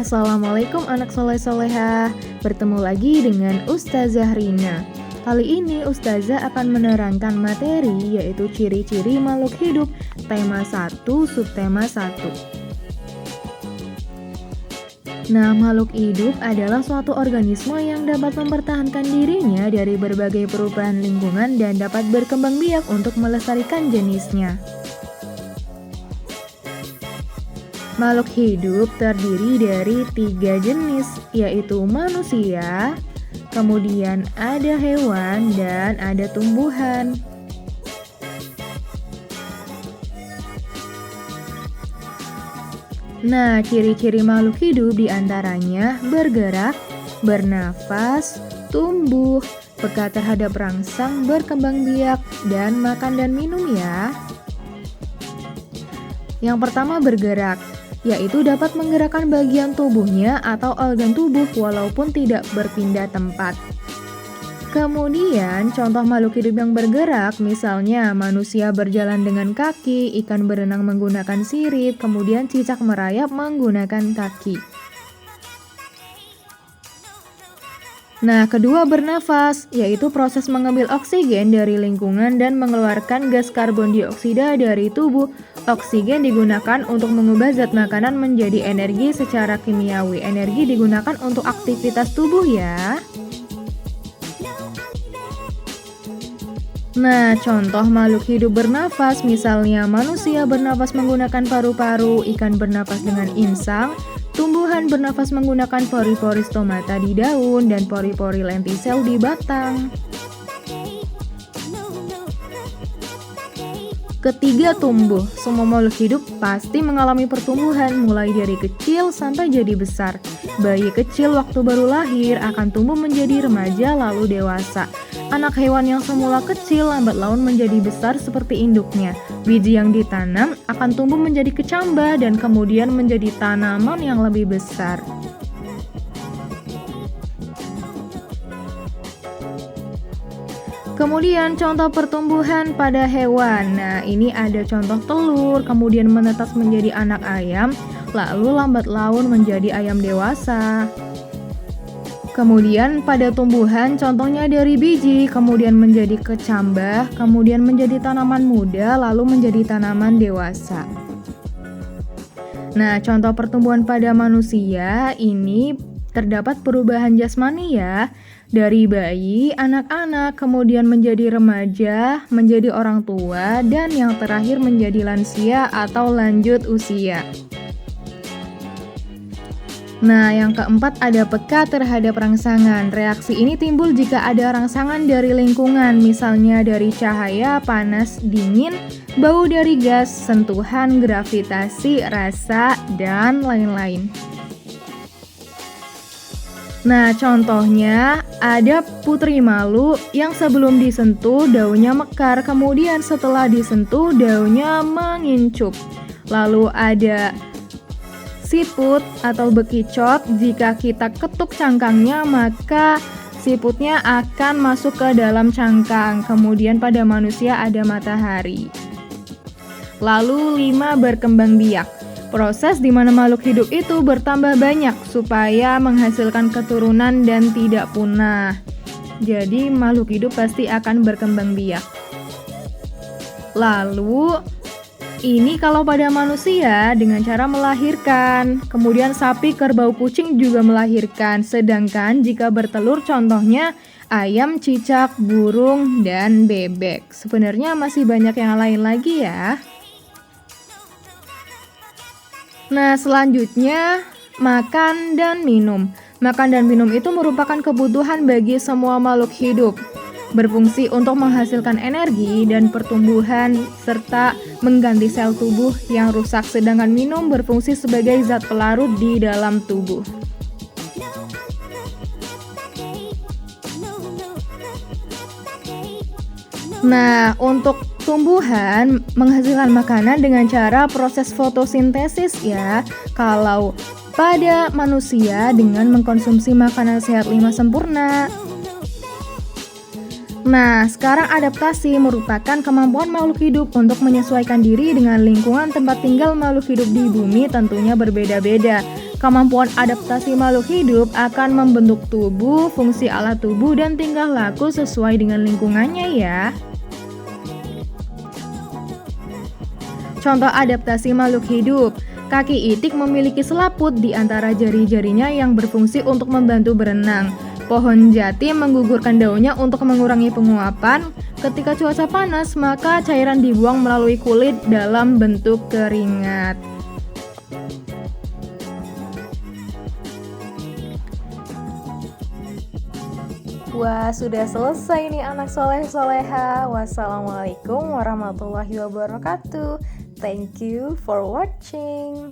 Assalamualaikum anak soleh-solehah. Bertemu lagi dengan Ustazah Rina. Kali ini Ustazah akan menerangkan materi yaitu ciri-ciri makhluk hidup, tema 1, subtema 1. Nah, makhluk hidup adalah suatu organisme yang dapat mempertahankan dirinya dari berbagai perubahan lingkungan dan dapat berkembang biak untuk melestarikan jenisnya. Makhluk hidup terdiri dari 3 jenis, yaitu manusia, kemudian ada hewan, dan ada tumbuhan. Nah, ciri-ciri makhluk hidup diantaranya bergerak, bernafas, tumbuh, peka terhadap rangsang, berkembang biak, dan makan dan minum ya. Yang pertama bergerak, yaitu dapat menggerakkan bagian tubuhnya atau organ tubuh walaupun tidak berpindah tempat. Kemudian, contoh makhluk hidup yang bergerak, misalnya manusia berjalan dengan kaki, ikan berenang menggunakan sirip, kemudian cicak merayap menggunakan kaki. Nah, kedua bernafas, yaitu proses mengambil oksigen dari lingkungan dan mengeluarkan gas karbon dioksida dari tubuh. Oksigen digunakan untuk mengubah zat makanan menjadi energi secara kimiawi. Energi digunakan untuk aktivitas tubuh ya. Nah, contoh makhluk hidup bernafas, misalnya manusia bernafas menggunakan paru-paru, ikan bernafas dengan insang, tumbuhan bernafas menggunakan pori-pori stomata di daun dan pori-pori lentisel di batang. Ketiga, tumbuh. Semua makhluk hidup pasti mengalami pertumbuhan mulai dari kecil sampai jadi besar. Bayi kecil waktu baru lahir akan tumbuh menjadi remaja lalu dewasa. Anak hewan yang semula kecil lambat laun menjadi besar seperti induknya. Biji yang ditanam akan tumbuh menjadi kecambah dan kemudian menjadi tanaman yang lebih besar. Kemudian contoh pertumbuhan pada hewan. Nah, ini ada contoh telur, kemudian menetas menjadi anak ayam, lalu lambat laun menjadi ayam dewasa. Kemudian pada tumbuhan contohnya dari biji, kemudian menjadi kecambah, kemudian menjadi tanaman muda, lalu menjadi tanaman dewasa. Nah, contoh pertumbuhan pada manusia ini terdapat perubahan jasmani ya. Dari bayi, anak-anak, kemudian menjadi remaja, menjadi orang tua, dan yang terakhir menjadi lansia atau lanjut usia. Nah, yang keempat ada peka terhadap rangsangan. Reaksi ini timbul jika ada rangsangan dari lingkungan, misalnya dari cahaya, panas, dingin, bau dari gas, sentuhan, gravitasi, rasa, dan lain-lain. Nah, contohnya ada putri malu yang sebelum disentuh daunnya mekar, kemudian setelah disentuh daunnya mengincup. Lalu ada siput atau bekicot, jika kita ketuk cangkangnya maka siputnya akan masuk ke dalam cangkang. Kemudian pada manusia ada matahari. Lalu 5 berkembang biak. Proses di mana makhluk hidup itu bertambah banyak supaya menghasilkan keturunan dan tidak punah. Jadi makhluk hidup pasti akan berkembang biak. Lalu ini kalau pada manusia dengan cara melahirkan. Kemudian sapi, kerbau, kucing juga melahirkan. Sedangkan jika bertelur contohnya ayam, cicak, burung, dan bebek. Sebenarnya masih banyak yang lain lagi ya. Nah, selanjutnya makan dan minum. Makan dan minum itu merupakan kebutuhan bagi semua makhluk hidup. Berfungsi untuk menghasilkan energi dan pertumbuhan serta mengganti sel tubuh yang rusak, sedangkan minum berfungsi sebagai zat pelarut di dalam tubuh. Nah, untuk tumbuhan menghasilkan makanan dengan cara proses fotosintesis ya. Kalau pada manusia dengan mengkonsumsi makanan sehat 5 sempurna. Nah, sekarang adaptasi merupakan kemampuan makhluk hidup untuk menyesuaikan diri dengan lingkungan tempat tinggal makhluk hidup di bumi tentunya berbeda-beda. Kemampuan adaptasi makhluk hidup akan membentuk tubuh, fungsi alat tubuh, dan tingkah laku sesuai dengan lingkungannya ya. Contoh adaptasi makhluk hidup. Kaki itik memiliki selaput di antara jari-jarinya yang berfungsi untuk membantu berenang. Pohon jati menggugurkan daunnya untuk mengurangi penguapan. Ketika cuaca panas, maka cairan dibuang melalui kulit dalam bentuk keringat. Wah, sudah selesai nih anak soleh-soleha. Wassalamualaikum warahmatullahi wabarakatuh. Thank you for watching.